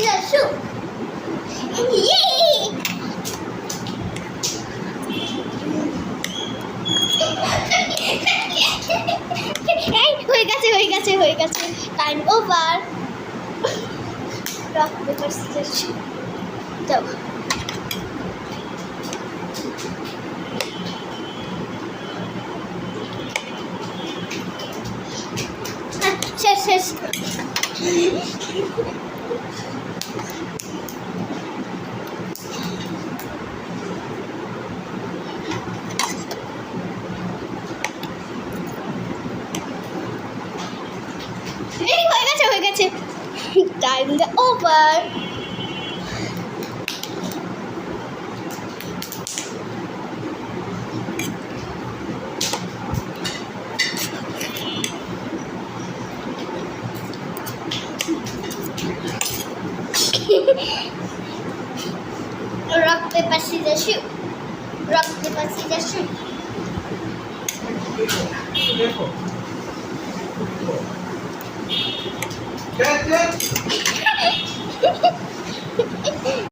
scissors, shoot. Yay! হয়ে গেছে time over rock paper scissor shoot যাও শেষ হয়ে গেছে time over rock paper scissors shoot rock paper scissors shoot দেখো